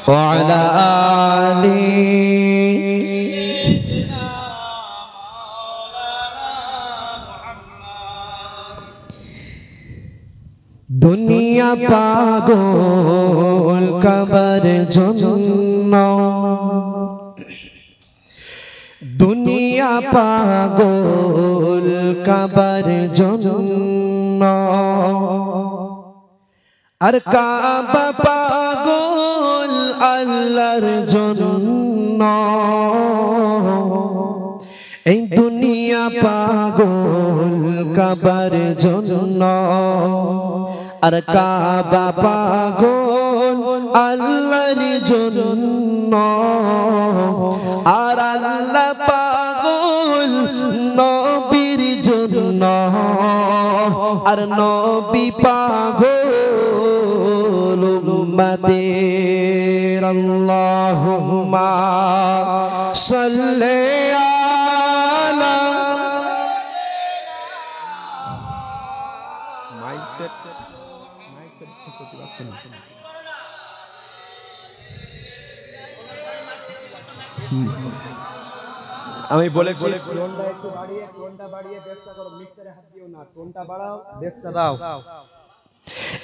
وعلى آله দুনিয়া পাগল কাবার জন্য দুনিয়া পাগল কাবার জন্য আর কাবা পাগল আল্লাহর জন্য এই দুনিয়া পাগল কাবার জন্য আর কাবা পাগল আল্লাহর জন্য আর আল্লাহ পাগল নবীর জন্য আর নবী পাগল উম্মতের আল্লাহুম্মা সাল্লি আলা মাইক সেট করতে পারছেন না আমি বলেছি টোনটা একটু বাড়িয়ে বেসটা করো মিক্সারে হাত দিও না টোনটা বাড়াও বেসটা দাও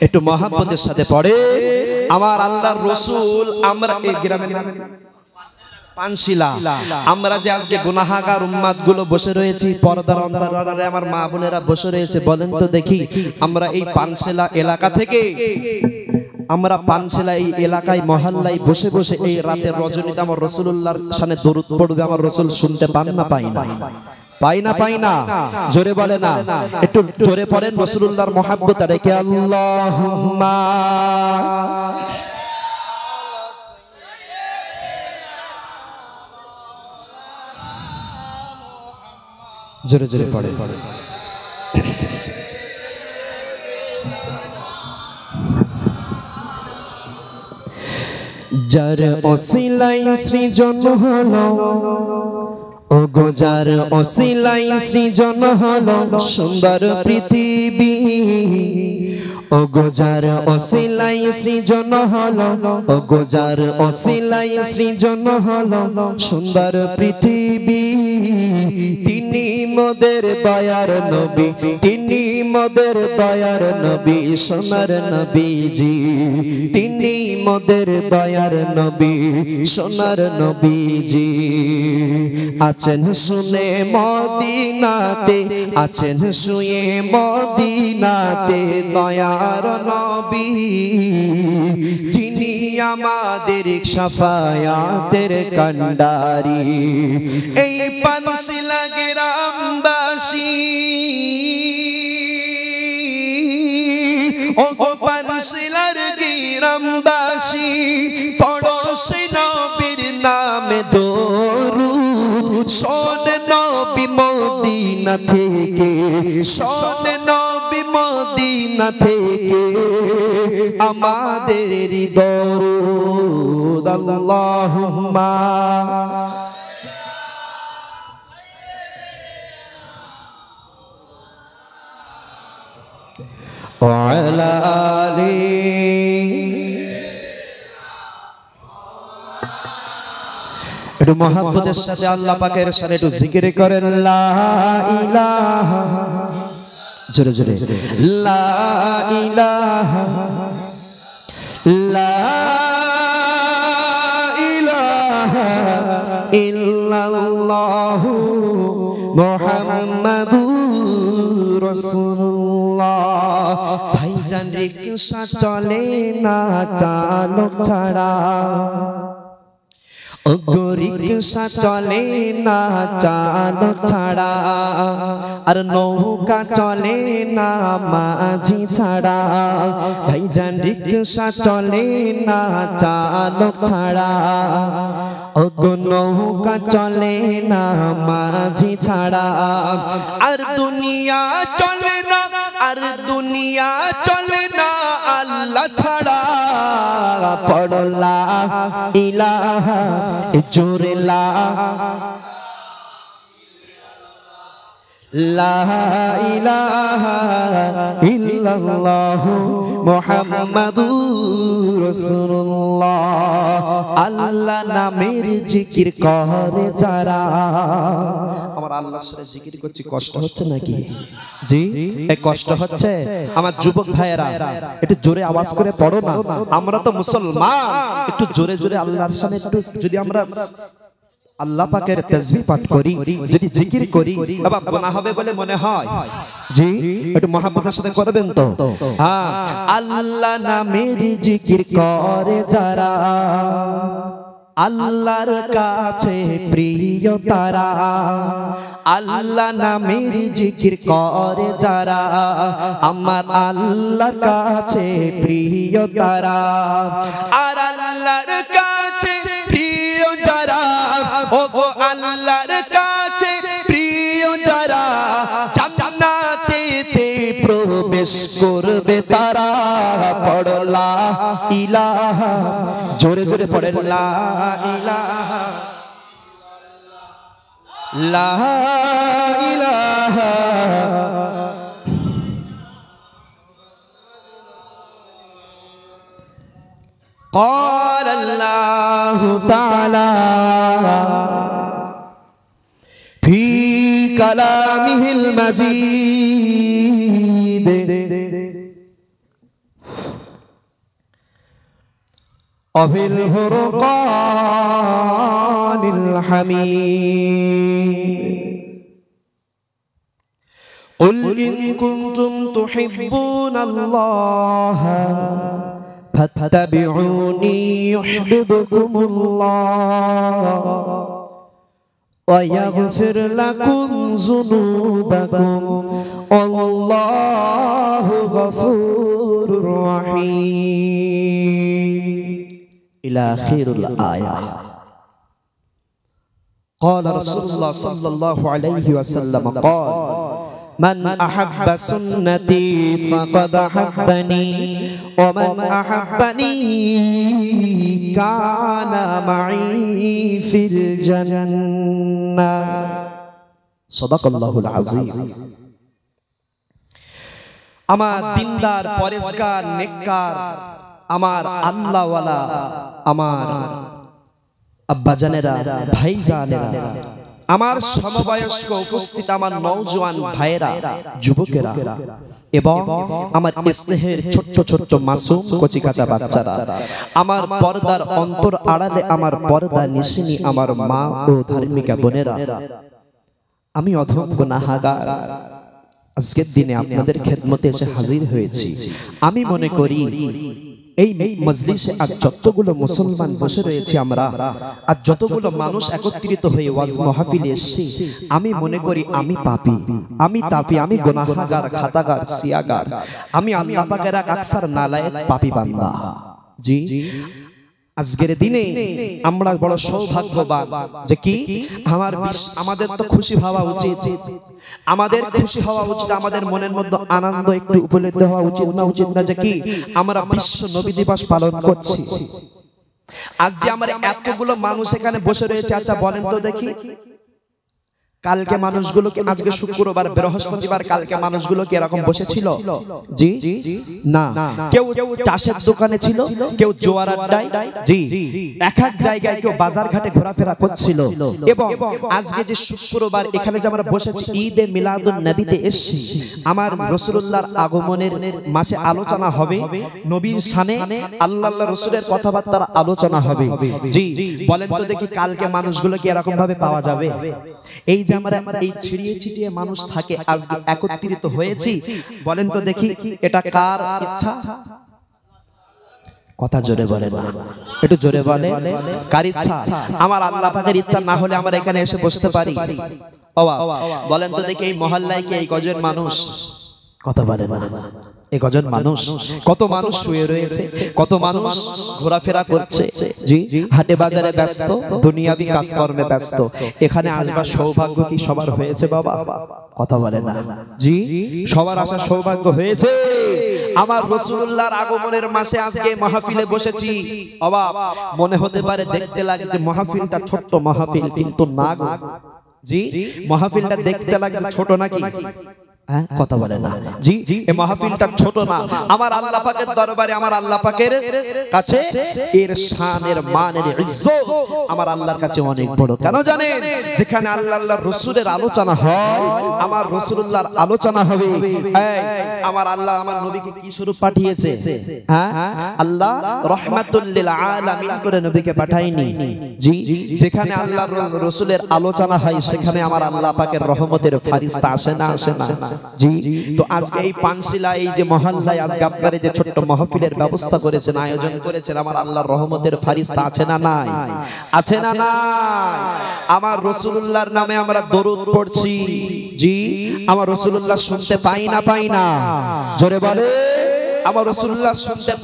একটু মহব্বতের সাথে পড়ে আমার আল্লাহর রাসূল আমরা এই গ্রামের নাম পানশিলা আমরা যে আজকে গুনাহগার উম্মত গুলো বসে রয়েছি পর্দার অন্তরালে আমার মা বোনেরা বসে রয়েছে বলেন তো দেখি আমরা এই পানশিলা এলাকা থেকে আমরা পানশিলা এই এলাকায় মহল্লায় বসে বসে এই রাতের রজনীতে আমার রাসূলুল্লাহর শানে দরুদ পড়বে আমার রাসূল শুনতে পান না পাই না পাই না জোরে বলে না একটু জোরে পড়েন রাসূলুল্লাহর মহব্বত রেখে আল্লাহুম্মা জোরে জোরে পড়ে যার ওসিলাই সৃজন হলো ও গো যার ওসিলাই সৃজন হলো সুন্দর পৃথিবী ও গো যার ওসিলাই সৃজন হলো ও গো যার ওসিলাই সৃজন হলো সুন্দর পৃথিবী তিনি মোদের দয়ার নবী তিনি মোদের দয়ার নবী সোনার নবীজি তিনি মোদের দয়ার নবী সোনার নবীজি আছেন শুনে মদিনাতে আছেন শুয়ে মদিনাতে দয়ার নবী যিনি আমাদের শাফায়াতের কান্ডারি এই পানশিলা গ্রামবাসী ও পানশিলার গ্রামবাসী পড়োশি নবীর নামে দরুদ শোন নবী মদিনা থেকে শোন নবী মদিনা থেকে আমাদের দরুদ আল্লাহুম্মা وعلى آله একটু মহব্বতের সাথে আল্লাহ পাকের শানে একটু জিকির করেন লা ইলাহা জোরে জোরে লা ইলাহা লা ইলাহা ইল্লাল্লাহু মুহাম্মাদুর রাসূলুল্লাহ ভাইজান রিকশা চলে না চালক ছাড়া রিকশা চলে না চালক ছাড়া আর নৌকা চলে না মাঝি ছাড়া ভাইজান রিকশা চলে না চালক ছাড়া নৌকা চলে না মাঝি ছাড়া আর দুনিয়া চলে না আর দুনিয়া চলে না আল্লাহ ছাড়া পড়লা ইলাহা জোরে লা লা ইলাহা ইল্লাল্লাহু মুহাম্মাদুর রাসূলুল্লাহ। আল্লাহ নামের জিকির করে যারা। আমার আল্লাহর সাথে জিকির করছি, কষ্ট হচ্ছে নাকি? জি, এই কষ্ট হচ্ছে? আমার যুবক ভাইয়েরা একটু জোরে আওয়াজ করে পড়ো না। আমরা তো মুসলমান, একটু জোরে জোরে আল্লাহর সাথে একটু যদি আমরা আল্লাহ পাকের তাসবিহ পাঠ করি, যদি জিকির করি, বাবা গুনাহ হবে বলে মনে হয়? জি, একটু মহব্বতের সাথে করবেন তো? হ্যাঁ, আল্লাহ নামের জিকির করে যারা, আল্লাহর কাছে প্রিয় তারা। আল্লাহ নামের জিকির করে যারা, আমার আল্লাহর কাছে প্রিয় তারা। আর আল্লাহর কাছে প্রিয় যারা, ও আল্লাহর কাছে প্রিয় যারা, জান্নাতেতে প্রবেশ করবে তারা। পড়ো লা ইলাহা, জোরে জোরে পড়েন লা ইলাহা, লা ইলাহা। قال الله تعالى في كلامه المجيد وفي الفرقان الحميد قل إن كنتم تحبون الله فاتبعوني يحببكم الله ويغفر لكم ذنوبكم والله غفور رحيم إلى آخر الآية. قال رسول الله صلى الله عليه وسلم قال من أحب سنتي فقد أحبني ومن أحبني كان معي في الجنة صدق الله العظيم. আমার দিনদার পরেশগার নেককার আমার আল্লাহওয়ালা আমার আব্বাজানেরা ভাইজানেরা আমার সমবয়স্ক উপস্থিত আমার নওজোয়ান ভাইয়েরা যুবকেরা এবং আমার স্নেহের ছোট্ট ছোট্ট মাসুম কচিকাঁচা বাচ্চারা, আমার পর্দার অন্তর আড়ালে আমার পর্দা নিশিনী আমার মা ও ধার্মিকা বোনেরা, আমি অধম গুনাহগার আজকের দিনে আপনাদের খেদমতে এসে হাজির হয়েছি। আমি মনে করি এই মজলিসে আজ যতগুলো মুসলমান বসে রয়েছে আমরা, আজ যতগুলো মানুষ একত্রিত হয়ে ওয়াজ মাহফিলে এসেছি, আমি মনে করি আমি পাপী, আমি তাপী, আমি গুনাহগার, খাতাগার, সিয়াগার, আমি আল্লাহ পাকের এক আকসার নালায়েক পাপী বান্দা। জি, আজকের দিনে আমরা বড় সৌভাগ্যবান যে কি আমাদের তো খুশি হওয়া উচিত, আমাদের খুশি হওয়া উচিত, আমাদের মনের মধ্যে আনন্দ একটু উপলব্ধ হওয়া উচিত না? উচিত না যে কি আমরা বিশ্ব নবী দিবস পালন করছি? আজ যে আমরা এতগুলো মানুষ এখানে বসে রয়েছে, আচ্ছা বলেন তো দেখি, কালকে মানুষগুলো কি, আজকে শুক্রবার বৃহস্পতিবার, কালকে মানুষগুলো কি এরকম বসেছিল? জি না, কেউ চাষের দোকানে ছিল, কেউ জোয়ার আড্ডায়, জি এক এক জায়গায়, কেউ বাজার ঘাটে ঘোরাফেরা করছিল। এবং আজকে যে শুক্রবার এখানে যে আমরা বসেছি, ঈদে মিলাদুন নবীতে এসেছি, আমার রাসূলুল্লাহর আগমনের মাসে আলোচনা হবে, নবীর শানে আল্লাহ রাসূলের কথাবার্তার আলোচনা হবে। জি বলেন তো দেখি, কালকে মানুষগুলো কি এরকম ভাবে পাওয়া যাবে? এই যে আমরা এই ছিড়িয়ে ছিটিয়ে মানুষ থাকে, আজকে একত্রিত হয়েছি, বলেন তো দেখি এটা কার ইচ্ছা? কথা জোরে বলে না, একটু জোরে বলে, কার ইচ্ছা? আমার আল্লাহ পাকের ইচ্ছা না হলে আমরা এখানে এসে বসতে পারি? বলেন তো দেখি এই মহল্লায় কি এই কজন মানুষ? কথা বলে না, এই কজন মানুষ? কত মানুষ শুয়ে রয়েছে, কত মানুষ ঘোরাফেরা করছে, জি হাটে বাজারে ব্যস্ত, দুনিয়াবি কাজকর্মে ব্যস্ত। এখানে আসবার সৌভাগ্য কি সবার হয়েছে বাবা? কথা বলে না, জি সবার আসার সৌভাগ্য হয়েছে? আমার রাসূলুল্লাহর আগমনের মাসে আজকে মাহফিলে বসেছি। অবাক মনে হতে পারে, দেখতে লাগে যে মাহফিলটা ছোট্ট মাহফিল, কিন্তু না গো, জি মাহফিলটা দেখতে লাগে ছোট নাকি? হ্যাঁ কথা বলে না জি এই মাহফিলটা ছোট না আমার আল্লাহ পাকের দরবারে আমার আল্লাহ পাকের কাছে এর শানের মানের ইজ্জত আমার আল্লাহর কাছে অনেক বড় কেন জানেন যেখানে আল্লাহর রাসূলের আলোচনা হয় আমার রাসূলুল্লাহর আলোচনা হবে এই আমার আল্লাহ আমার নবীকে কি স্বরূপ পাঠিয়েছে হ্যাঁ আল্লাহ রাহমাতুল লিল আলামিন করে নবীকে পাঠায়নি জি যেখানে আল্লাহর রাসূলের আলোচনা হয় সেখানে আমার আল্লাহ পাকের রহমতের ফেরেশতা আসে না জি তো আজকে এই পানশিলা এই যে মহল্লায় আজকে আপনারা যে ছোট্ট মাহফিলের ব্যবস্থা করেছেন আয়োজন করেছেন আমার আল্লাহর রহমতের ফেরেশতা আছে না নাই আছে না নাই আমার রাসূলুল্লাহর নামে আমরা দরুদ পড়ছি জি আমার রাসূলুল্লাহ শুনতে পাই না জোরে বলে আমার রাসূলুল্লাহ শুনতে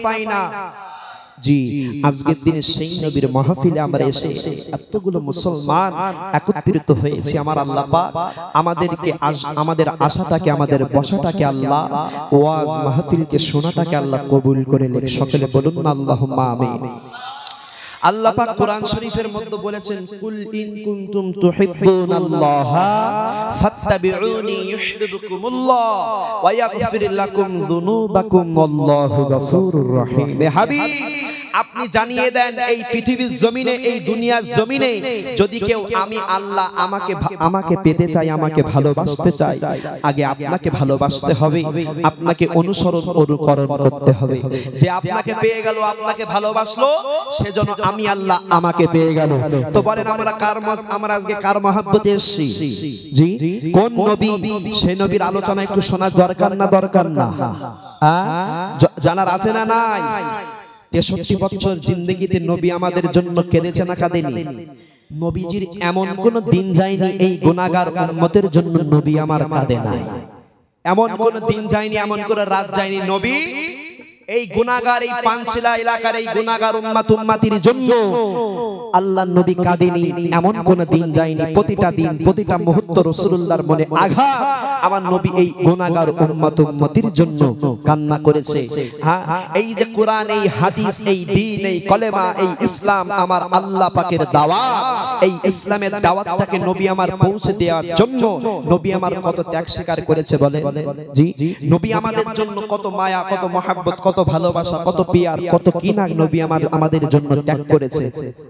পাই না জি আজকের দিনে সেই নবীর মাহফিলে আমরা এসে এতগুলো মুসলমান একত্রিত হয়েছি আমার আল্লাহ পাক আমাদেরকে আমাদের আশাটাকে আমাদের বসাটাকে আল্লাহ ওয়াজ মাহফিলকে শোনাটাকে আল্লাহ কবুল করে নিন সকলে বলুন না আল্লাহুম্মা আমিন আল্লাহ পাক কোরআন শরীফের মধ্যে বলেছেন কুল ইন কুনতুম তুহিব্বুনাল্লাহা ফাত্তাবিউনি ইউহিব্বুকুমুল্লাহ ওয়া ইয়াগফির লাকুম যুনুবাকুম আল্লাহু গফুরুর রহিম হে হাবিব আপনি জানিয়ে দেন এই পৃথিবীর জমিনে এই দুনিয়ার জমিনে যদি কেউ আমি আল্লাহ আমাকে পেতে চাই আমাকে ভালোবাসতে চাই আগে আপনাকে ভালোবাসতে হবে আপনাকে অনুকরণ করতে হবে যে আপনাকে পেয়ে গেল আপনাকে ভালোবাসলো সেজন্য আমি আল্লাহ আমাকে পেয়ে গেল তো বলেন আমরা আজকে কার মহব্বতে এসেছি জি কোন নবী সেই নবীর আলোচনা একটু শোনা দরকার না জানার আছে না নাই 63 বছর জিন্দেগিতে নবী আমাদের জন্য কেঁদেছে না কাঁদেনি নবীজির এমন কোন দিন যায়নি এই গুনাহগার উম্মতের জন্য নবী আমার কাঁদে নাই এমন কোন দিন যায়নি এমন কোন রাত যায়নি নবী এই গুনাহগার এই পানশিলা এলাকার এই গুনাহগার উম্মতির জন্য আল্লাহর নবী কাঁদেনি এমন কোন দিন যায়নি প্রতিটা দিন প্রতিটা মুহূর্ত রাসূলুল্লাহর মনে আঘাত আমার নবী এই গুনাহগার উম্মতির জন্য কান্না করেছে হ্যাঁ এই যে কোরআন এই হাদিস এই দ্বীন এই কলেমা এই ইসলাম আমার আল্লাহ পাকের দাওয়াত এই ইসলামের দাওয়াতটাকে নবী আমার পৌঁছে দেওয়ার জন্য নবী আমার কত ত্যাগ স্বীকার করেছে বলে জি নবী আমাদের জন্য কত মায়া কত মহব্বত কত ভালোবাসা কত পিয়ার কত কিনা নবী আমাদের জন্য ত্যাগ করেছে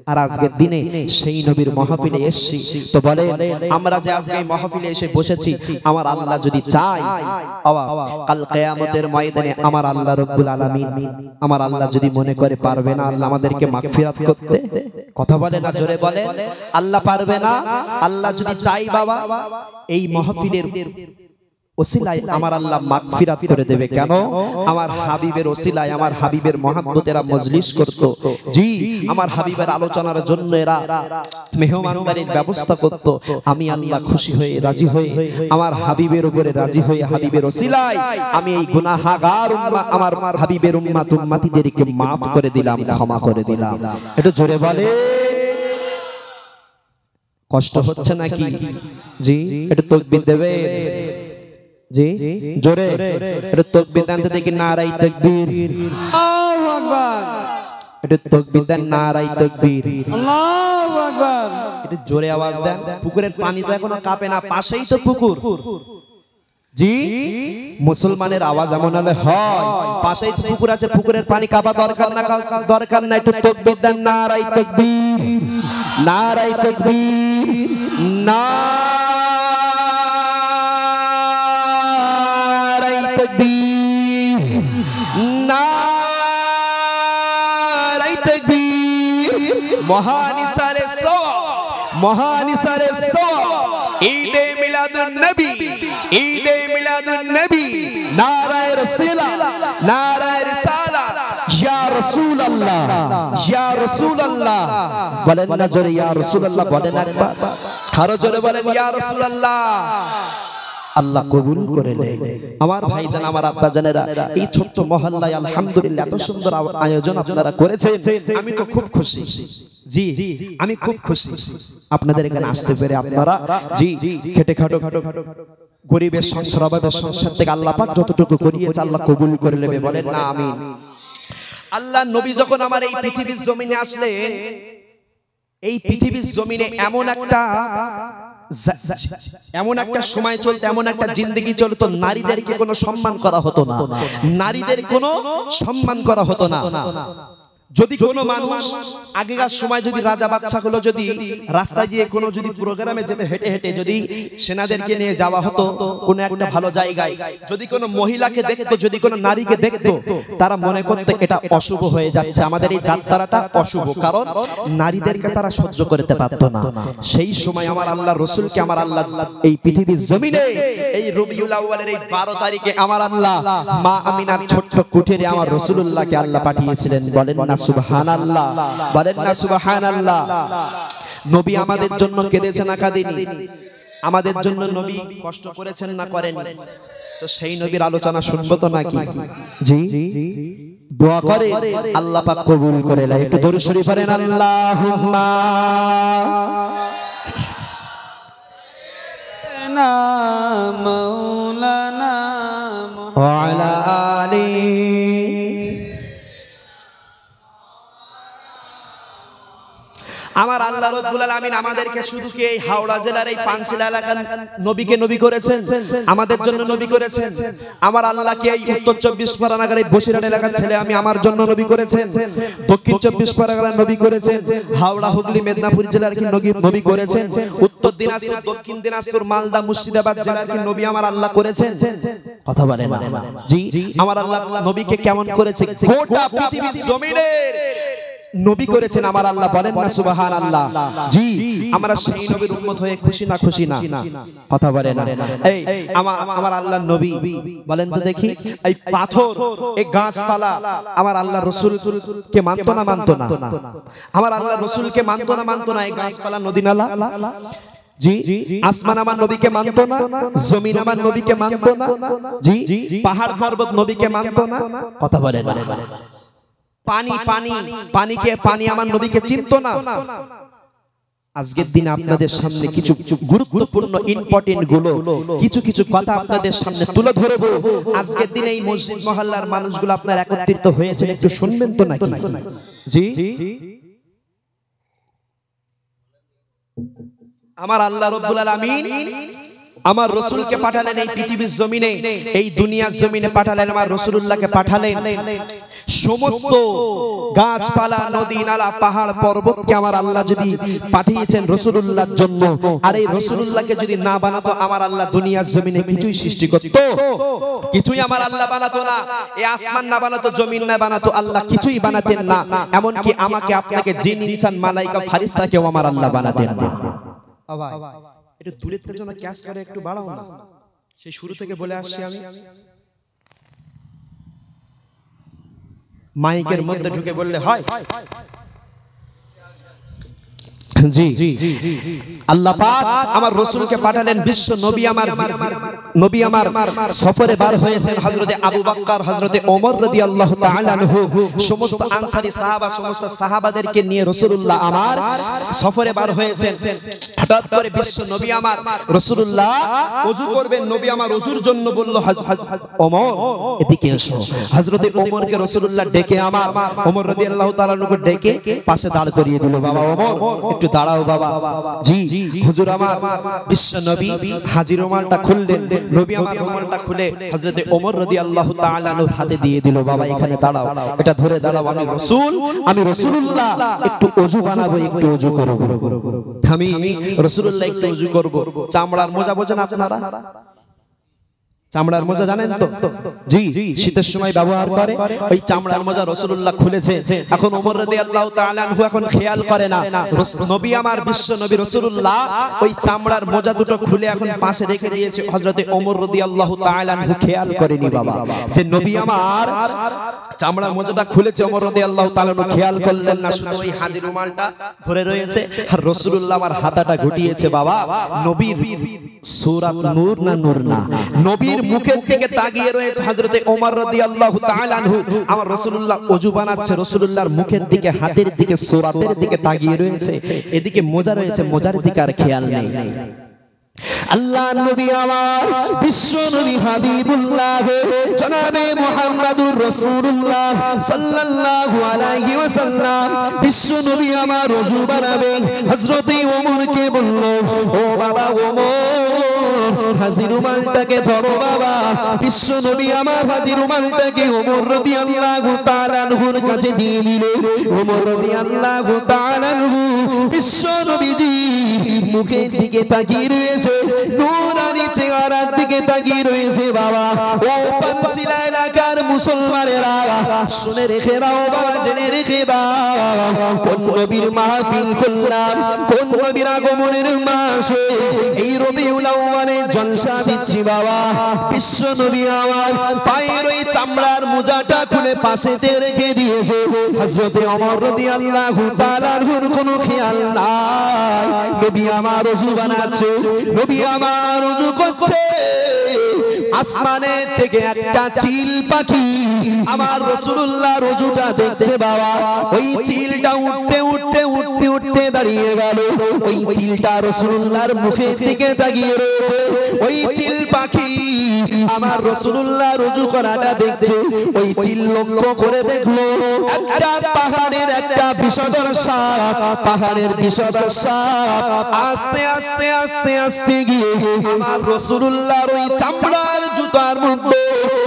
আর আজকের দিনে সেই নবীর মাহফিলে এসেছি তো বলে আমরা যে আজকে এই মাহফিলে এসে বসেছি আমার আল্লাহ যদি চায় কাল কিয়ামতের ময়দানে আমার আল্লাহ রাব্বুল আলামিন আমার আল্লাহ যদি মনে করে পারবে না আল্লাহ আমাদেরকে মাগফিরাত করতে কথা বলে না জোরে বলে আল্লাহ পারবে না আল্লাহ যদি চাই বাবা এই মাহফিলের ওসিলায় আমার আল্লাহ মাগফিরাত করে দেবে কেন আমার হাবিবের ওসিলায় আমার হাবিবের মহব্বতেরা মজলিস করত জি আমার হাবিবের আলোচনার জন্য এরা মেহমানদারির ব্যবস্থা করত আমি আল্লাহ খুশি হয়ে রাজি হয়ে আমার হাবিবের উপরে রাজি হয়ে হাবিবের ওসিলায় আমি এই গুনাহগার আমার হাবিবের উম্মতিদেরকে maaf করে দিলাম ক্ষমা করে দিলাম একটু জোরে বলে কষ্ট হচ্ছে নাকি জি একটু তাকবীর দেবে জি জোরে এটা তাকবীর দেন তো দেখি নারায়ে তাকবীর আল্লাহু আকবার এটা তাকবীর দেন নারায়ে তাকবীর আল্লাহু আকবার এটা জোরে আওয়াজ দেন পুকুরের পানি তো এখনো কাঁপে না পাশেই তো পুকুর জি মুসলমানের আওয়াজ এমন হলে হয় পাশেই তো পুকুর আছে পুকুরের পানি কাঁপা দরকার না একটু তাকবীর দেন নারায়ে তাকবীর নারায়ে তাকবীর মহানিসারে ঈদে মিলাদুন নবী নারায়ে রিসালাত ইয়া রাসূলুল্লাহ বলেন না জোরে ইয়া রাসূলুল্লাহ বলেন একবার আরো জোরে বলেন ইয়া রাসূলুল্লাহ আল্লাহ কবুল করে নেন আমার ভাইজান আমার আব্বা জানেরা এই ছোট্ট মহল্লায় আলহামদুলিল্লাহ এত সুন্দর আয়োজন আপনারা করেছেন আমি তো খুব খুশি জি আমি খুব খুশি আপনাদের এখানে আসতে পেরে আপনারা জি খেটে খাটো গরিবের সংসার অভাবের সংসার থেকে আল্লাহ পাক যতটুকু করিয়েছে আল্লাহ কবুল করে নেবে বলেন না আমিন আল্লাহ নবী যখন আমার এই পৃথিবীর জমিনে আসলেন এই পৃথিবীর জমিনে এমন একটা এমন একটা সময় চলতো, এমন একটা জিন্দেগি চলতো, নারীদেরকে কোনো সম্মান করা হতো না, নারীদের কোনো সম্মান করা হতো না। যদি কোনো মানুষ আগেকার সময় যদি রাজা বাদশাগুলো যদি রাস্তায় গিয়ে কোনো যদি প্রোগ্রামে যেতে হেঁটে হেঁটে যদি সেনাদেরকে নিয়ে যাওয়া হতো কোনো একটা ভালো জায়গায়, যদি কোনো মহিলাকে দেখতো, যদি কোনো নারীকে দেখতো, তারা মনে করতো এটা অশুভ হয়ে যাচ্ছে, আমাদের এই যাত্রাটা অশুভ, কারণ নারীদেরকে তারা সহ্য করতে পারতো না। সেই সময় আমার আল্লাহ রসুলকে আমার আল্লাহ এই পৃথিবীর জমিনে এই রবিউল আউয়ালের এই 12 তারিখে আমার আল্লাহ মা আমিনার ছোট্ট কুঠিরে আমার রাসূলুল্লাহকে আল্লাহ পাঠিয়েছিলেন। বলেন না সুবহানাল্লাহ, বলেন না সুবহানাল্লাহ। নবী আমাদের জন্য কেঁদেছে না কাঁদেনি? আমাদের জন্য নবী কষ্ট করেছেন না করেন? তো সেই নবীর আলোচনা শুনবো তো নাকি? জি, দোয়া করে আল্লাহ পাক কবুল করে নেয়। একটু দরুদ শরীফ পড়েন, আল্লাহুম্মা মাওলানা ওয়া আলা আলিহি। আমার আল্লাহ রাব্বুল আলামিন আমাদেরকে শুধু কি এই হাওড়া জেলার এই পানশিলা এলাকার নবীকে নবী করেছেন, আমাদের জন্য নবী করেছেন? আমার আল্লাহকে এই উত্তর 24 পরগনার এই বসিরহাট এলাকার ছেলে আমি আমার জন্য নবী করেছেন, দক্ষিণ 24 পরগনার নবী করেছেন, হাওড়া হুগলি মেদিনীপুর জেলার কি নবী করেছেন, উত্তর দিনাজপুর দক্ষিণ দিনাজপুর মালদা মুর্শিদাবাদ জেলার কি নবী আমার আল্লাহ করেছেন? কথা বলেন না। জি, আমার আল্লাহ নবীকে কেমন করেছে? গোটা পৃথিবীর জমিনের নবী করেছেন আমার আল্লাহ। বলেন না সুবহানাল্লাহ। জি, আমরা সেই নবীর উম্মত হয়ে খুশি না খুশি না? কথা বলে না। এই আমার আল্লাহর নবী বলেন তো দেখি, এই পাথর এই গাছপালা আমার আল্লাহ রাসূলকে মানতো না মানতো না? আমার আল্লাহ রাসূলকে মানতো না মানতো না? এই গাছপালা নদী নালা, জি, আসমান আমার নবীকে মানতো না, জমিন আমার নবীকে মানতো না, জি, পাহাড় পর্বত নবীকে মানতো না? কথা বলে না। পানি পানি পানিকে পানি আমার নবীকে চিনতো না? আজকের দিনে আপনাদের সামনে কিছু গুরুত্বপূর্ণ ইম্পর্টেন্ট গুলো কিছু কিছু কথা আপনাদের সামনে তুলে ধরবো। আজকের দিনে এই মসজিদ মহল্লার মানুষগুলো আপনারা একত্রিত হয়েছেন, একটু শুনবেন তো নাকি? জি, আমার আল্লাহ রাব্বুল আলামিন আমার রাসূলকে পাঠালেন এই পৃথিবীর জমিনে, এই দুনিয়ার জমিনে পাঠালেন, আমার রাসূলুল্লাহকে পাঠালেন। সমস্ত গাছপালা নদী নালা পাহাড় পর্বতকে আমার আল্লাহ যদি পাঠিয়েছেন রাসূলুল্লাহর জন্য, আর এই রাসূলুল্লাহকে যদি না বানাতো আমার আল্লাহ দুনিয়ার জমিনে কিছুই সৃষ্টি করতো? কিছুই আমার আল্লাহ বানাতো না। এই আসমান না বানাতো, জমিন না বানাতো, আল্লাহ কিছুই বানাতেন না। এমনকি আমাকে আপনাকে জিন ইনসান মালাইকা ফারিস্তাকেও আমার আল্লাহ বানাতেন না। একটু দূরের জন্য ক্যাশ করে একটু বাড়াও না। সেই শুরু থেকে বলে আসছি আমি, মাইকের মধ্যে ঢুকে বললে হয়? জি, আল্লাহ পাক আমার রাসূলকে পাঠালেন বিশ্ব নবী। নবী আমার সফরে বার হয়েছেন হযরতে আবু বকর, হযরতে ওমর রাদিয়াল্লাহু তাআলা আনহু, সমস্ত আনসারী সাহাবা, সমস্ত সাহাবাদেরকে নিয়ে রাসূলুল্লাহ আমার সফরে বার হয়েছেন। হঠাৎ করে বিশ্ব নবী আমার রাসূলুল্লাহ ওযু করবেন, নবী আমার ওযুর জন্য বলল ওমর এদিকে এসো। হযরতে ওমরকে রাসূলুল্লাহ ডেকে আমার ওমর রাদিয়াল্লাহু তাআলা আনহুকে ডেকে পাশে দাঁড় করিয়ে দিল। বাবা ওমর একটু দাঁড়াও বাবা। জি, হুজুর আমার বিশ্ব নবী হাজির রুমালটা খুললেন, নবী আমার রুমালটা খুলে হযরতে ওমর রাদিয়াল্লাহু তাআলা আনহুর হাতে দিয়ে দিল। বাবা এখানে দাঁড়াও, এটা ধরে দাঁড়াও, আমি রাসূল, আমি রাসূলুল্লাহ একটু ওযু বানাবো, একটু ওযু করব। আমি রাসূলুল্লাহ একটু ওযু করব। চামড়ার মোজা বোঝেন আপনারা? চামড়ার মোজা জানেন তো? জি, শীতের সময় ব্যবহার করে ওই চামড়ার মোজা রাসূলুল্লাহ খুলেছে। এখন ওমর রাদিয়াল্লাহু তাআলা আনহু এখন খেয়াল করে না, নবী আমার বিশ্ব নবী রাসূলুল্লাহ ওই চামড়ার মোজা দুটো খুলে এখন পাশে রেখে দিয়েছে। হযরতে ওমর রাদিয়াল্লাহু তাআলা আনহু খেয়াল করেনি বাবা যে নবী আমার চামড়ার মোজাটা খুলেছে। ওমর রাদিয়াল্লাহু তাআলা আনহু খেয়াল করলেন না, শুধু ওই হাজির রুমালটা ধরে রয়েছে আর রাসূলুল্লাহ আমার হাতাটা গুটিয়েছে। বাবা নবীর সূরাত নূর না নূর না, নবীর মুখের দিকে তাকিয়ে রয়েছে হযরতে ওমর রাদিয়াল্লাহু তাআলা আনহু। আমার রাসূলুল্লাহ ওযু বানাচ্ছে, রাসূলুল্লাহর মুখের দিকে, হাতের দিকে, সূরাতের দিকে তাকিয়ে রয়েছে। এদিকে মোজা রয়েছে, মোজার দিকে আর খেয়াল নেই। আল্লাহ নবী আমার বিশ্ব নবী হাবিবুল্লাহ জনাবে মুহাম্মাদুর রাসূলুল্লাহ সাল্লাল্লাহু আলাইহি ওয়াসাল্লাম বিশ্ব নবী আমার ওযু বানাবেন হযরত ওমরকে বলল, ও বাবা ওমর, হাজি রুমালটাকে ধরো বাবা। বিশ্ব নবী আমার হাজি রুমালটাকে ওমর রাদিয়াল্লাহু তাআলা আনহুর কাছে দিয়ে দিলেন। ওমর রাদিয়াল্লাহু তাআলা আনহু বিশ্ব নবীজি মুখের দিকে তাকিয়ে রয়েছে, নূরানি চেহারার দিকে তাকিয়ে রয়েছে। বাবা ও পানশিলা এলাকার মুসলমানেরা শুনে রেখে দাও বাবা, জেনে রেখে দাও, কোন নবীর মাহফিল করলাম, কোন নবীর আগমনের মাসে এই রবিউল আউয়ালে জলসা দিচ্ছি বাবা। বিশ্ব নবী আমার পায়ের ওই চামড়ার মোজাটা খুলে পাশেতে রেখে দিয়েছে। হযরতে ওমর রাদিয়াল্লাহু তাআলা আনহুর কোনো খেয়াল নাই। নবী আমার ওযু বানাচ্ছে, নবী আমার ওযু করছে, আসমানের থেকে একটা চিল পাখি আমার রাসূলুল্লাহর ওযুটা দেখছে বাবা। ওই চিলটা উঠতে উঠতে উঠতে উঠতে দাঁড়িয়ে গেল। ওই চিলটা রাসূলুল্লাহর মুখের দিকে তাকিয়ে রয়েছে। ওই চিল পাখি আমার রাসূলুল্লাহর ওযু করাটা দেখছে। ওই চিল লক্ষ্য করে দেখলো একটা পাহাড়ের একটা বিষধর সাপ, পাহাড়ের বিষধর সাপ আস্তে আস্তে আস্তে আস্তে গিয়ে আমার রাসূলুল্লাহর ওই চামড়ার জুতার মধ্যে,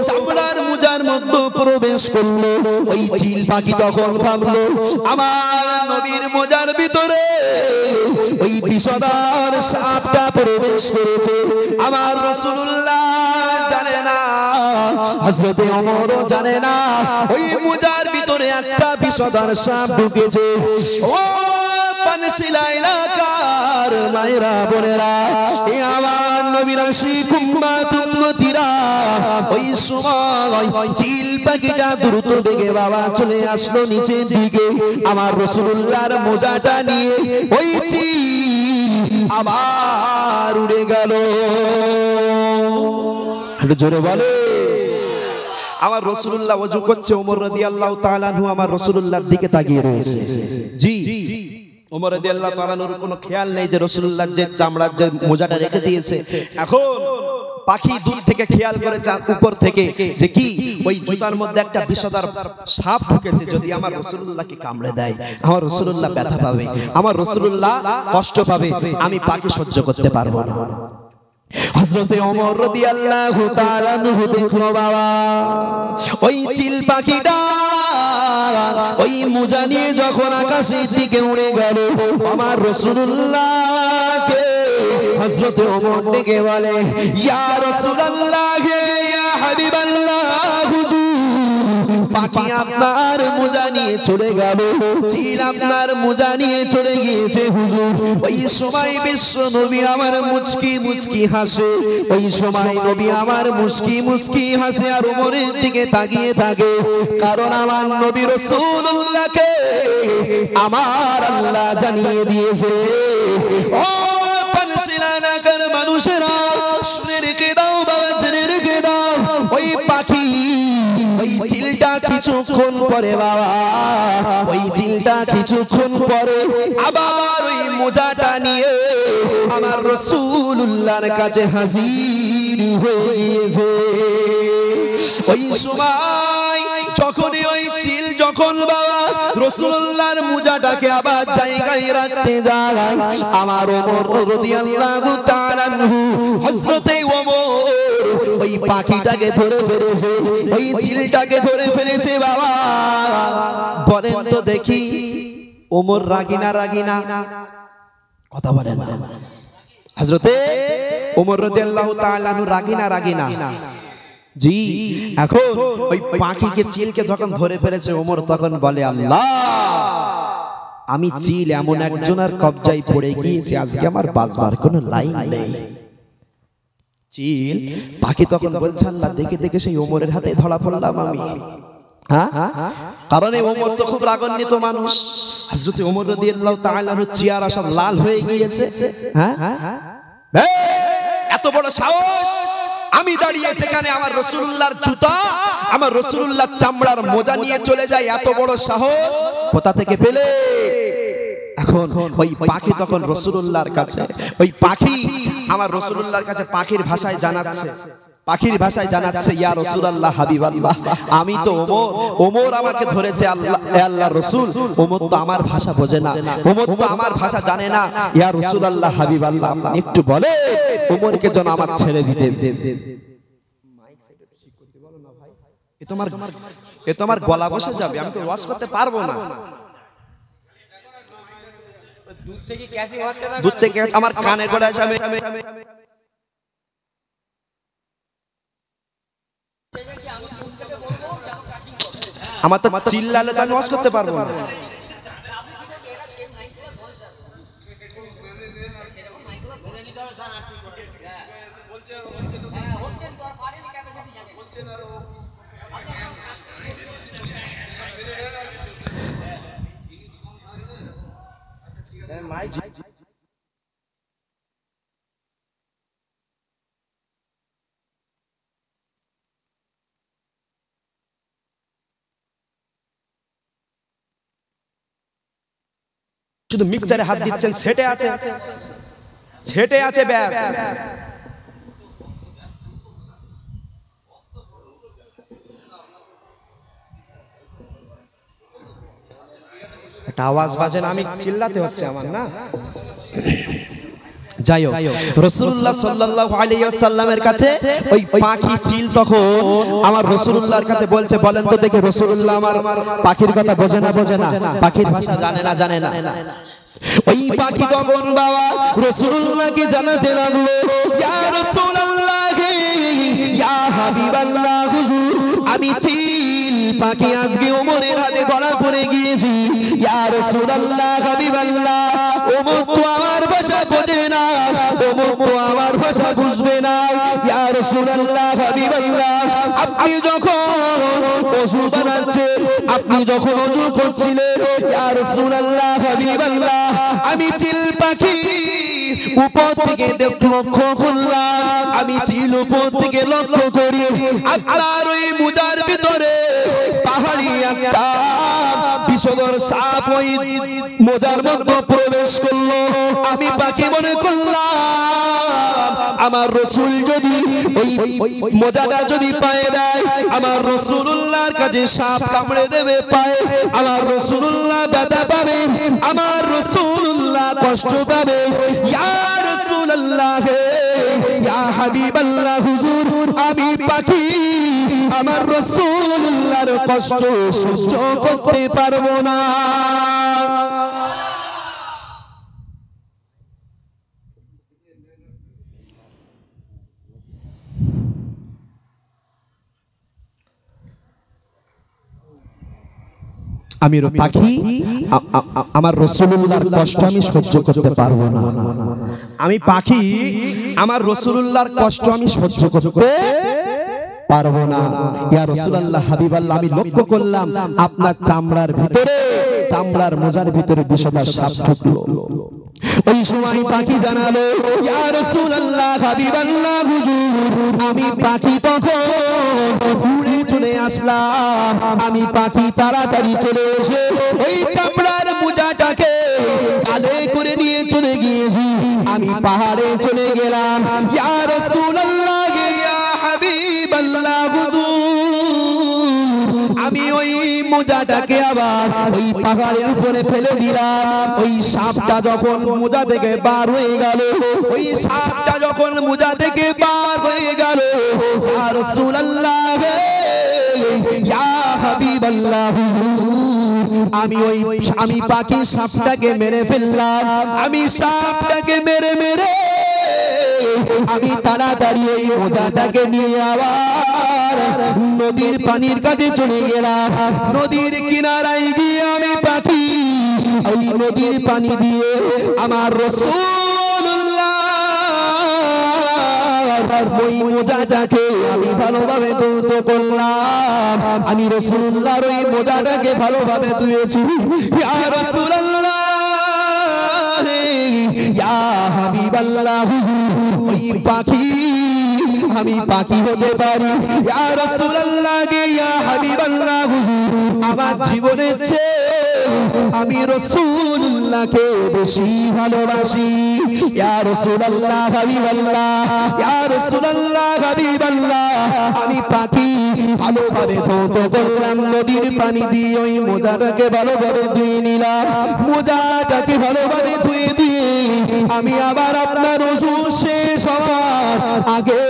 চামড়ার মোজার মধ্যে প্রবেশ করলো। ওই চিল পাখি তখন ভাবলো আমার নবীর মোজার ভিতরে ওই বিষধর সাপটা প্রবেশ করেছে। আমার রাসূলুল্লাহ জানে না, হযরতে ওমরও জানে না ওই মোজার ভিতরে একটা বিষধর সাপ ঢুকেছে। ও পানশিলা এলাকার মায়েরা বোনেরা, এ আমার নবীর আশিক উম্মত উম্মতিরা, ওই সময় চিল পাখিটা দ্রুত বেগে বাবা চলে আসলো নিচের দিকে। আমার রাসূলুল্লাহর মোজাটা নিয়ে ওই চিল আবার উড়ে গেল। একটু জোরে বলে। আমার রাসূলুল্লাহ ওযু করছে, ওমর রাদিয়াল্লাহু তাআলা আনহু আমার রাসূলুল্লাহর দিকে তাকিয়ে রয়েছে। জি, ওমর রাদিয়াল্লাহু তাআলা আনহুর কোনো খেয়াল নেই যে রাসূলুল্লাহ যে চামড়ার যে মোজাটা রেখে দিয়েছে। এখন পাখি দূর থেকে খেয়াল করে উপর থেকে যে কি ওই জুতার মধ্যে একটা বিষধর সাপ ঢুকেছে, যদি আমার রাসূলুল্লাহকে কামড়ে দেয় আমার রাসূলুল্লাহ ব্যথা পাবে, আমার রাসূলুল্লাহ কষ্ট পাবে, আমি পাখি সহ্য করতে পারবো না। হযরতে ওমর রাদিয়াল্লাহু তাআলা আনহু দেখলো বাবা ওই চিল পাখিটা ওই মোজা নিয়ে যখন আকাশের দিকে উড়ে গেল, আমার রাসূলুল্লাহকে হযরতে ওমর ডেকে বলে, ইয়া রাসূলুল্লাহ, ইয়া হাবিবাল্লাহ, হুজুর পাখি আপনার মোজা নিয়ে চলে গেল, চিল আপনার মোজা নিয়ে চলে গিয়েছে হুজুর। ওই সময় বিশ্ব নবী আমার মুচকি মুচকি হাসে, ওই সময় নবী আমার মুচকি মুচকি হাসে আর ওমরের দিকে তাকিয়ে থাকে, কারণ আমার নবী রাসূলুল্লাহকে আমার আল্লাহ জানিয়ে দিয়েছে। ও পানশিলা এলাকার মানুষেরা শুনে রেখে দাও বাবা, জেনে রেখে দাও, ওই পাখি ওই চিলটা কিছুক্ষণ পরে বাবা, ওই চিলটা কিছুক্ষণ পরে আবার ওই মোজাটা নিয়ে আমার রাসূলুল্লাহর কাছে হাজির হয়ে গিয়েছে। ওই সময় যখনই ওই চিল যখন বাবা রাসূলুল্লাহর মোজাটাকে আবার জায়গায় রাখতে যায়, আমার ওমর রাদিয়াল্লাহু তাআলা আনহু হযরতে ওমর ওই পাখিটাকে ধরে ফেলেছে, ওই চিলটাকে ধরে ফেলেছে বাবা। বলেন তো দেখি ওমর রাগিনা রাগিনা কথা বলেন না, হযরতে ওমর রাদিয়াল্লাহু তাআলা আনহু রাগিনা রাগিনা। জি, এখন ওই পাখিকে চিলকে যখন ধরে ফেলেছে ওমর তখন বলে, আল্লাহ আমি চিল এমন একজনের কবজায় পড়ে গিয়েছি আজকে আমার বাঁচবার কোনো লাইন নেই। চিল পাখি তখন বলছে, আল্লাহ দেখে দেখে সেই ওমরের হাতে ধরা পড়লাম আমি। কারণ ওমর তো খুব রাগান্বিত মানুষ। হযরতে ওমর রাদিয়াল্লাহু তাআলা আনহু চেহারা সব লাল হয়ে গিয়েছে। এত বড় সাহস, আমি দাঁড়িয়ে যেখানে আমার রাসূলুল্লাহর জুতা, আমার রাসূলুল্লাহর চামড়ার মোজা নিয়ে চলে যায়, এত বড় সাহস কোথা থেকে পেলে? এখন ওই পাখি তখন রাসূলুল্লাহর কাছে, ওই পাখি আমার রাসূলুল্লাহর কাছে পাখির ভাষায় জানাচ্ছে, পাখির ভাষায় জানাচ্ছে, ইয়া রাসূলুল্লাহ হাবিবাল্লাহ, আমি তো ওমর আমাকে ধরেছে আল্লাহর রাসূল, ওমর তো আমার ভাষা বোঝে না, ওমর তো আমার ভাষা জানে না, ইয়া রাসূলুল্লাহ হাবিবাল্লাহ একটু বলে ওমরকে যেন আমার ছেড়ে দিতে। এ তোমার গলা বসে যাবে, আমি তো ওয়াজ করতে পারবো না। দূর থেকে আমার কানে করে আসে, আমার তো চিল্লালে তো আমি ওয়াজ করতে পারবো না। শুধু মিক্সচারে হাত দিচ্ছেন, সেটে আছে, সেটে আছে ব্যাস। একটা আওয়াজ বাজে না, আমি চিল্লাতে হচ্ছে আমার না। যাই হোক, রাসূলুল্লাহ সাল্লাল্লাহু আলাইহি ওয়াসাল্লামের কাছে ওই পাখি চিল তখন আমার রাসূলুল্লাহর কাছে বলছে, বলেন তো দেখে রাসূলুল্লাহ আমার পাখির কথা বোঝে না, বোঝে না, পাখির ভাষা জানে না, জানে না। ওই পাখি তখন বাবা রাসূলুল্লাহকে জানাতে লাগলো, ইয়া রাসূলুল্লাহ, ইয়া হাবিবাল্লাহ হুজুর, আমি চিল পাখি আজকে ওমরের হাতে ধরা পড়ে গিয়েছি, ইয়া রাসূলুল্লাহ হাবিবাল্লাহ, ওমর তো আমার ভাষা বোঝে না, ওমর তো আমার ভাষা বুঝবে না, ইয়া রাসূলুল্লাহ হাবিবাল্লাহ, আপনি যখন ওযু বানাচ্ছেন, আপনি যখন ওযু করছিলেন, ইয়া রাসূলুল্লাহ হাবিবাল্লাহ, আমি চিল পাখি উপর থেকে লক্ষ্য করলাম, আমি চিল উপর থেকে লক্ষ্য করি আপনার ওই মুজার ভিতরে পাহাড়ি একটা বিষধর সাপ ওই মোজার মধ্যে প্রবেশ করলো। আমি পাখি মনে করলাম আমার রাসূল যদি ওই মোজাটা যদি পায়ে দেয়, আমার রাসূলুল্লাহর কাছে সাপ কামড়ে দেবে পায়ে, আমার রাসূলুল্লাহ ব্যথা পাবে, আমার রাসূলুল্লাহ কষ্ট পাবে। ইয়া রাসূলুল্লাহ, ইয়া হাবিবাল্লাহ হুজুর, আমি পাখি আমার রাসূলুল্লাহর কষ্ট সহ্য করতে পারবো না। আমি পাখি আমার রাসূলুল্লাহর কষ্ট আমি সহ্য করতে পারবো না, আমি পাখি আমার রাসূলুল্লাহর কষ্ট আমি সহ্য করতে পারবো না। ইয়া রাসূলুল্লাহ হাবিবাল্লাহ, আমি লক্ষ্য করলাম আপনার চামড়ার ভিতরে, চামড়ার মোজার ভিতরে বিষধর সাপ ঢুকলো। ওই সময় পাখি জানালো, ইয়া রাসূলুল্লাহ হাবিবাল্লাহ হুজুর, আমি পাখি তখন উড়ে চলে আসলাম, আমি পাখি তাড়াতাড়ি চলে এসে ওই চামড়ার মোজাটাকে গালে করে নিয়ে চলে গিয়েছি, আমি পাহাড়ে চলে গেলাম। ইয়া রাসূলুল্লাহ, ইয়া হাবিবাল্লাহ হুজুর, আমি ওই মোজাটাকে আবার ওই পাহাড়ের উপরে ফেলে দিলাম। ওই সাপটা যখন মোজা থেকে বার হয়ে গেল, ওই সাপটা যখন মোজা থেকে বার হয়ে গেল, ইয়া রাসূলুল্লাহ, ইয়া হাবিবাল্লাহ হুজুর, আমি পাখি সাপটাকে মেরে ফেললাম। আমি সাপটাকে মেরে মেরে আমি তাড়াতাড়ি এই মোজাটাকে নিয়ে আবার নদীর পানির কাছে চলে গেলাম। নদীর কিনারায় গিয়ে আমি পাখি ওই নদীর পানি দিয়ে আমার রাসূলুল্লাহ ওই মোজাটাকে আমি ভালোভাবে ধুতে করলাম। আমি রাসূলুল্লাহর ওই মোজাটাকে ভালোভাবে ধুয়েছি। ইয়া রাসূলুল্লাহ, ইয়া হাবিবাল্লাহ হুজুর, ওই পাখি আমি পাখি হতে পারি। ইয়া রাসূলুল্লাহ, ইয়া হাবিবাল্লাহ হুজুর, আমার জীবনের চেয়ে আমি রাসূলুল্লাহকে বেশি ভালোবাসি। ইয়া রাসূলুল্লাহ হাবিবাল্লাহ, ইয়া রাসূলুল্লাহ হাবিবাল্লাহ, আমি পাখি ভালোভাবে ধৌত করলাম নদীর পানি দিয়ে, ওই মোজাটাকে ভালোভাবে ধুয়ে নিলাম, মোজাটাকে ভালোভাবে ধুয়ে দিয়ে আমি আবার আপনার রাসূল শেষ হওয়ার আগে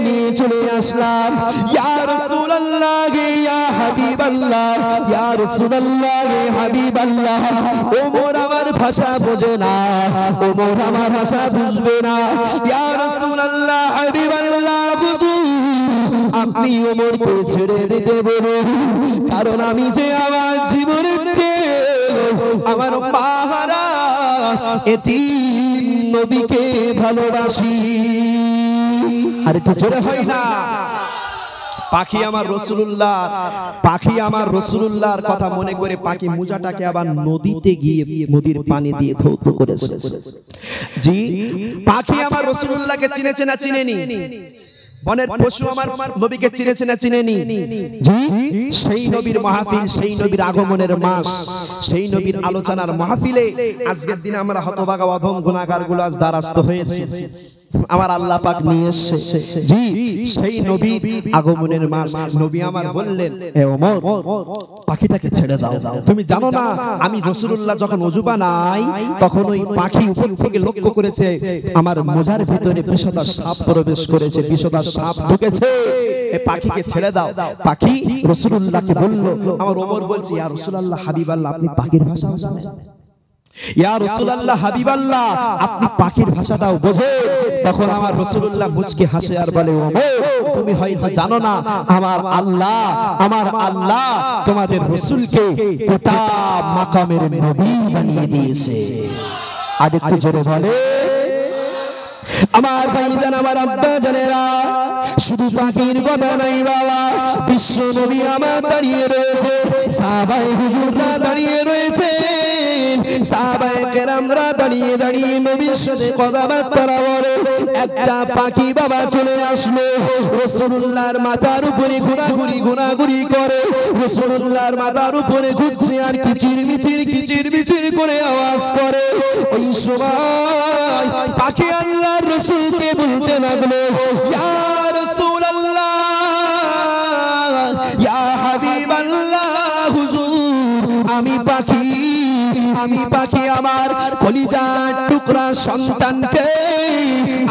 নিয়ে চলে আসলাম। ইয়া রাসূলুল্লাহ ইয়া হাবিবাল্লাহ, ইয়া রাসূলুল্লাহ হাবিবাল্লাহ। ওমর আমার ভাষা বোঝে না, ওমর আমার ভাষা বুঝবে না। ইয়া রাসূলুল্লাহ হাবিবাল্লাহ, আপনি ওমরকে ছেড়ে দিতে বলুন, কারণ আমি যে আমার জীবনের চেয়ে আমার পাহারা এতিম নবীকে ভালোবাসি। আর একটু জোরে হয় না? পাখি আমার রাসূলুল্লাহ, পাখি আমার রাসূলুল্লাহর কথা মনে করে পাখি মোজাটাকে আবার নদীতে গিয়ে নদীর পানি দিয়ে ধৌত করেছে। জি, পাখি আমার রাসূলুল্লাহকে চিনেছে না চিনেনি? বনের পশু আমার নবীকে চিনেছে না চিনেনি? জি, সেই নবীর মাহফিল, সেই নবীর আগমনের মাস, সেই নবীর আলোচনার মাহফিলে আজকের দিনে আমরা হতভাগা অধম গুনাহগারগুলো আজ দ্বারস্থ হয়েছি। আমার আল্লাহ পাক নিয়ে এসেছে, জি, সেই নবীর আগমনের মাস। নবী আমার বললেন, এ ওমর, পাখিটাকে ছেড়ে দাও। তুমি জানো না আমি রাসূলুল্লাহ যখন ওযু বানাই তখন ওই পাখি উপর থেকে লক্ষ্য করেছে আমার মোজার ভিতরে বিষধর সাপ প্রবেশ করেছে, বিষধর সাপ ঢুকেছে, এই পাখিকে ছেড়ে দাও। পাখি রাসূলুল্লাহকে বলল। আমার ওমর বলছে, ইয়া রাসূলুল্লাহ হাবিবাল্লাহ, আপনি পাখির ভাষা জানেন? ইয়া রাসূলুল্লাহ হাবিবাল্লাহ, আপনি পাখির ভাষাটাও বোঝেন? তখন আমার রাসূলুল্লাহ মুচকি হাসে আর বলে, ওমর, তুমি হয়তো জানো না আমার আল্লাহ তোমাদের রাসূলকে গোটা মাকামের নবী বানিয়ে দিয়েছে। আর একটু জোরে বলে আমার ভাইজান, আমার আব্বা জানেরা, শুধু পাখির কথা নাই বাবা, বিশ্ব নবী আমার দাঁড়িয়ে রয়েছে, সাহাবায়ে হুজুররা দাঁড়িয়ে রয়েছে, সাহাবায়ে কেরামরা দাঁড়িয়ে দাঁড়িয়ে নবীর সাথে কথাবার্তা বলে। একটা পাখি বাবা চলে আসলো, রাসূলুল্লাহর মাথার উপরে ঘোরাঘুরি করে, রাসূলুল্লাহর মাথার উপরে ঘুরছে আর কিচির মিচির করে আওয়াজ করে। ওই সময় পাখি আল্লাহর রাসূলকে বলতে লাগলো, ইয়া রাসূলুল্লাহ, ইয়া হাবিবাল্লাহ, হুজুর, আমি পাখি আমার কলিজার টুকরা সন্তানকে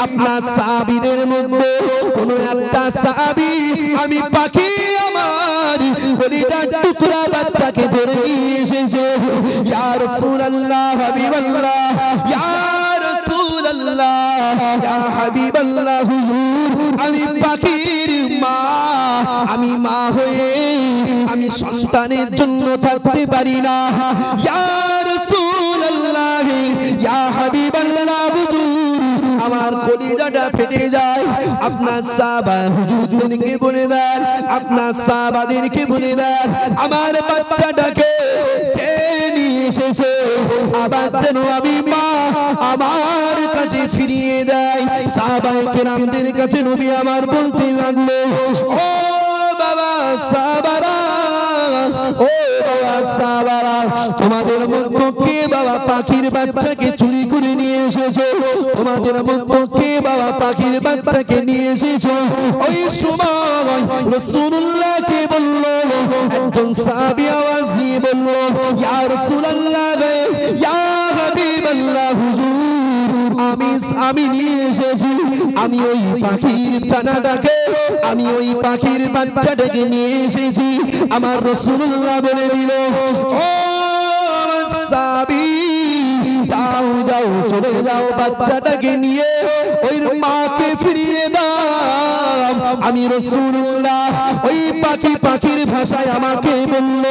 আপনার সাহাবীদের মধ্যে কোন একটা সাহাবী, আমি পাখি আমার কলিজার টুকরা বাচ্চাকে ধরে নিয়ে এসেছে। ইয়া রাসূলুল্লাহ হাবিবাল্লাহ, ইয়া রাসূলুল্লাহ, ইয়া হাবিবাল্লাহ, হুজুর, আমি পাখির মা, আমি মা হয়ে আমি সন্তানের জন্য থাকতে পারি না। ইয়া রাসূলুল্লাহ, ইয়া হাবিবাল্লাহ, হুজুর, আমার কলিজাটা ফেটে যায়। আপনার সাহাবা হুজুরদেরকে বলে দেন, আপনার সাহাবাদেরকে বলে দেন, আমার বাচ্চাটাকে নিয়ে এসেছে, আবার যেন আমি মা আমার কাছে ফিরিয়ে দেয়। সাহাবায়ে কেরামদের কাছে নবী আমার বলতে লাগলো, ও বাবা সাহাবারা, ও বাবা সাহাবারা, তোমাদের মধ্যে কে বাবা পাখির বাচ্চাকে চুরি করে নিয়ে এসেছো? তোমাদের মধ্যে কে বাবা পাখির বাচ্চাকে নিয়ে এসেছো? ওই সময় রাসূলুল্লাহকে বলল, একজন সাহাবী আওয়াজ দিয়ে বলল, ইয়া রাসূলুল্লাহ, ইয়া হাবিবাল্লাহ, হুজুর, আমি নিয়ে এসেছি, আমি ওই পাখির ছানাটাকে, আমি ওই পাখির বাচ্চাটাকে নিয়ে এসেছি। আমার রাসূলুল্লাহ বলে দিল, ও আমার সাহাবী, যাও যাও, চলে যাও, বাচ্চাটাকে নিয়ে ওই মাকে ফিরিয়ে দাও। আমি রাসূলুল্লাহ ওই পাখির ভাষায় আমাকে বলল,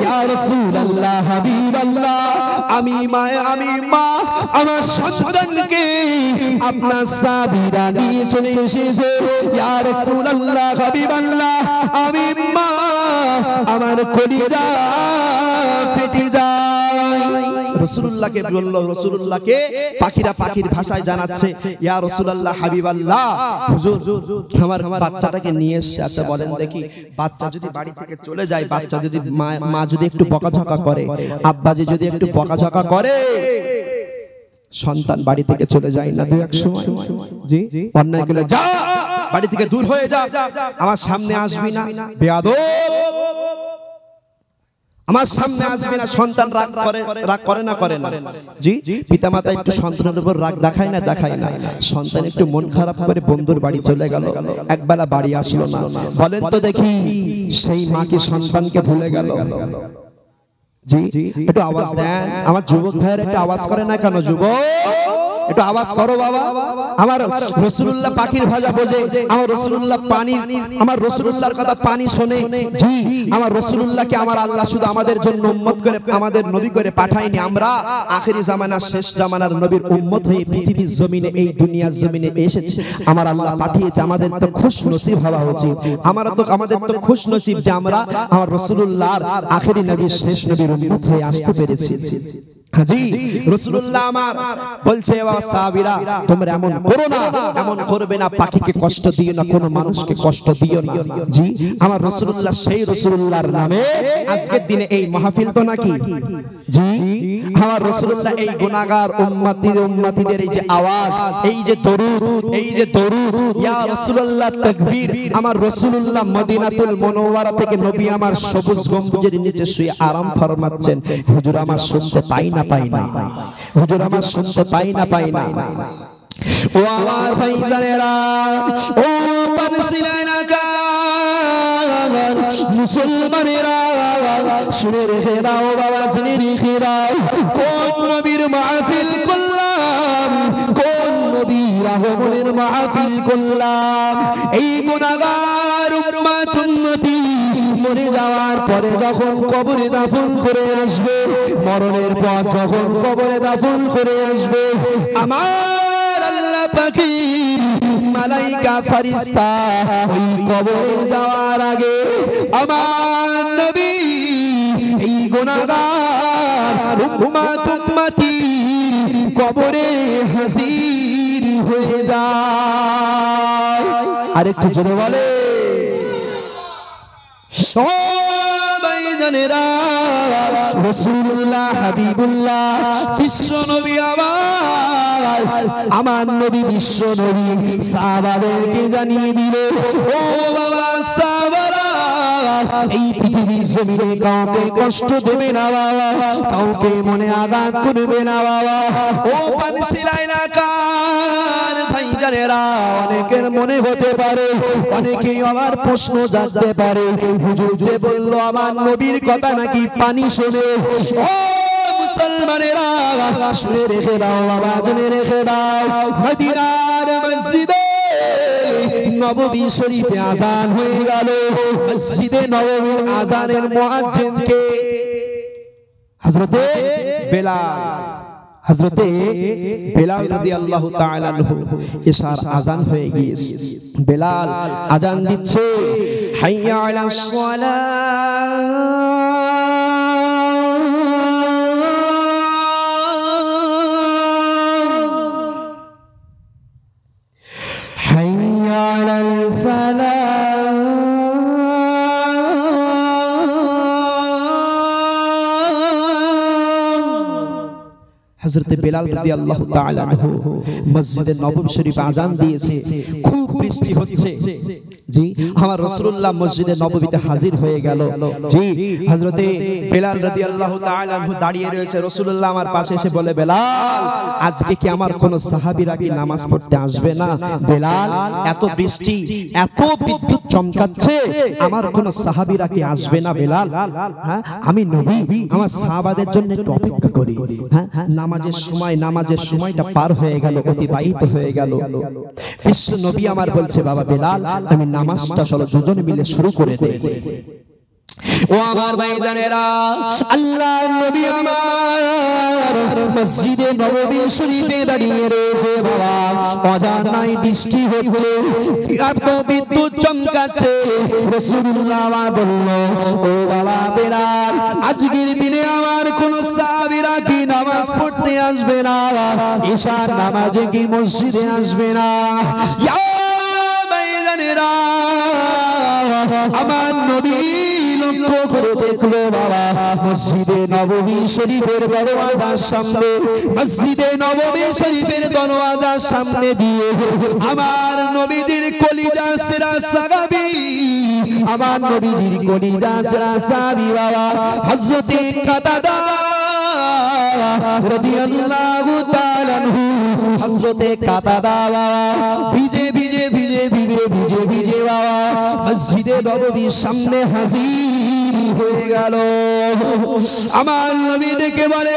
ইয়া রাসূলুল্লাহ হাবিবাল্লাহ, আমি মা আমার সন্তানকে আপনার সাহাবীরা নিয়ে চলে এসেছে। ইয়া রাসূলুল্লাহ হাবিবাল্লাহ, আমি মা, আমার কলিজা ফেটে যায়। রাসূলুল্লাহকে বলল, রাসূলুল্লাহকে পাখিরা পাখির ভাষায় জানাচ্ছে, ইয়া রাসূলুল্লাহ হাবিবাল্লাহ, হুজুর আমার বাচ্চাটাকে নিয়ে এসেছে। আচ্ছা বলেন দেখি, বাচ্চা যদি বাড়ি থেকে চলে যায়, বাচ্চা যদি মা যদি একটু বকাঝকা করে, আব্বাজি যদি একটু বকাঝকা করে, সন্তান বাড়ি থেকে চলে যায় না দুই এক সময়? জি, অন্যায় করলে যা বাড়ি থেকে দূর হয়ে যা, আমার সামনে আসবি না, বেয়াদব আমার সামনে আসবি না। সন্তান রাগ করে না করে না? জি, পিতামাতা একটু সন্তানের উপর রাগ দেখায় না দেখায় না? সন্তান একটু মন খারাপ করে বন্ধুর বাড়ি চলে গেল, একবেলা বাড়ি আসলো না, বলেন তো দেখি সেই মা কি সন্তানকে ভুলে গেল? জি, একটু আওয়াজ দেন আমার যুবক ভাইয়ের, একটু আওয়াজ করে না কেন যুবক? একটু আওয়াজ করো বাবা। আমার রাসূলুল্লাহ পাখির ভাষা বোঝে, আমার রাসূলুল্লাহ পানি, আমার রাসূলুল্লাহর কথা পানি শোনে। জি, আমার রাসূলুল্লাহকে আমার আল্লাহ শুধু আমাদের জন্য উম্মত করে, আমাদের নবী করে পাঠায়নি। আমরা আখেরি জামানার শেষ জামানার নবীর উম্মত হয়ে পৃথিবীর জমিনে, এই দুনিয়ার জমিনে এসেছি। আমার আল্লাহ পাঠিয়েছে, আমাদের তো খুশ নসিব হওয়া উচিত। আমাদের তো খুশ নসিব যে আমরা আমার রাসূলুল্লাহর আখেরি নবী, শেষ নবীর উম্মত হয়ে আসতে পেরেছি। জি, রাসূলুল্লাহ আমার বলছে, সাহাবীরা তোমরা এমন করো না, এমন করবে না, পাখিকে কষ্ট দিও না, কোনো মানুষকে কষ্ট দিও না। জি, আমার রাসূলুল্লাহ, সেই রাসূলুল্লাহর নামে আজকের দিনে এই মাহফিল তো নাকি? জি, আমার রাসূলুল্লাহ এই গুনাহগার উম্মতিদের এই যে আওয়াজ, এই যে দরুদ, ইয়া রাসূলুল্লাহ তাকবীর। আমার রাসূলুল্লাহ মদিনাতুল মুনাওয়ারা থেকে নবী আমার সবুজ গম্বুজের নিচে শুয়ে আরাম ফরমাচ্ছেন। হুজুর আমার শুনতে পাই না, হুজুর আমার শুনতে পাই না। ও আমার ভাইজানেরা, ও পানশিলাইনাকার মুসলমানেরা, শুনে রেখে দাও বাবা, জেনে রেখে দাও, কোন নবীর মাহফিল করলাম, কোন নবীর আগমনের মাহফিল করলাম। এই গুনাহগার উম্মতি মরে যাওয়ার পরে যখন কবরে দাফন করে আসবে, মরণের পর যখন কবরে দাফন করে আসবে, আমার আল্লাহ পাকের মালাইকা ফেরেশতা ওই কবরে যাওয়ার আগে আমার নবী এই গুনাহগার উম্মতি কবরে হাজির হয়ে যায়। আরেকটু জোরে বলে, রাসূলুল্লাহ হাবিবুল্লাহ বিশ্ব নবী, আমার নবী বিশ্ব নবী সাহাবাদেরকে জানিয়ে দিল, ও বাবা সাহাবারা, এই পৃথিবীর জমিনে কাউকে কষ্ট দেবে না বাবা, কাউকে মনে আঘাত করবে না বাবা। ও পানশিলা এলাকার ভাইজানেরা, অনেকের মনে হতে পারে, অনেকেই আমার প্রশ্ন জানতে পারে, হুজুর যে বলল আমার নবীর কথা নাকি পানি শোনে। ও মুসলমানেরা, শুনে রেখে দাও বাবা, জেনে রেখে দাও, মদিনার মসজিদে নববী শরীফে আজান হয়ে গেল। মসজিদে নববীর আজানের মুয়াজ্জিন কে? হযরতে বেলাল। হযরতে বেলাল রাদিয়াল্লাহু তাআলা আনহু, ইশার আজান হয়ে গিয়েছে। বেলাল আজান দিচ্ছে, হাইয়া আলাস সালাহ, হাইয়া আলাল ফালাহ, হযরতে বেলাল রাদিয়াল্লাহু তাআলা আনহু মসজিদে নববী শরীফে আজান দিয়েছে, খুব বৃষ্টি হচ্ছে। জি, আমার রাসূলুল্লাহ মসজিদে নববীতে হাজির হয়ে গেল। জি, হযরতে বেলাল রাদিয়াল্লাহু তাআলা আনহু দাঁড়িয়ে রয়েছে। রাসূলুল্লাহ আমার পাশে এসে বলে, বেলাল আজকে কি আমার কোন সাহাবীরা কি নামাজ পড়তে আসবে না? বেলাল, এত বৃষ্টি, এত বিদ্যুৎ চমকাচ্ছে, আমার কোন সাহাবীরা কি আসবে না বেলাল? হ্যাঁ, আমি নবী, আমার সাহাবাদের জন্য একটু অপেক্ষা করি। হ্যাঁ, নামাজের সময়টা পার হয়ে গেল, অতিবাহিত হয়ে গেল। বিশ্ব নবী আমার বলছে, বাবা বেলাল, আমি নামাজটা চলো দুজনে মিলে শুরু করে দেই। ও আমার ভাইজানেরা, আল্লাহর নবী আমার মসজিদে নববী শরীফে দাঁড়িয়ে রয়েছে বাবা, অজানাই বৃষ্টি হচ্ছে, এত বিদ্যুৎ চমকাচ্ছে। রাসূলুল্লাহ আমার বলল, ও বাবা বেলাল, আজকের দিনে আমার কোন সাহাবীরা কি নামাজ নামাজ পড়তে আসবে না, ঈশার নামাজে কি মসজিদে আসবে না। ইয়া ভাইজানেরা, আমার নবী লক্ষ্য করে দেখলো বাবা, মসজিদে নববী শরীফের দরওয়াজার সামনে, মসজিদে নববী শরীফের দরওয়াজার সামনে দিয়ে আমার নবীজির কলিজা সেরা সাহাবী, আমার নবীজির কলিজা সেরা সাহাবী বাবা হযরতে কাতাদা রাদিয়াল্লাহু তাআলা আনহু, হযরতে কাতাদা বাবা ভিজে ভিজে ভিজে ভিজে ভিজে ভিজে বাবা মসজিদে নববীর সামনে হাজির হয়ে গেল। আমার নবী ডেকে বলে,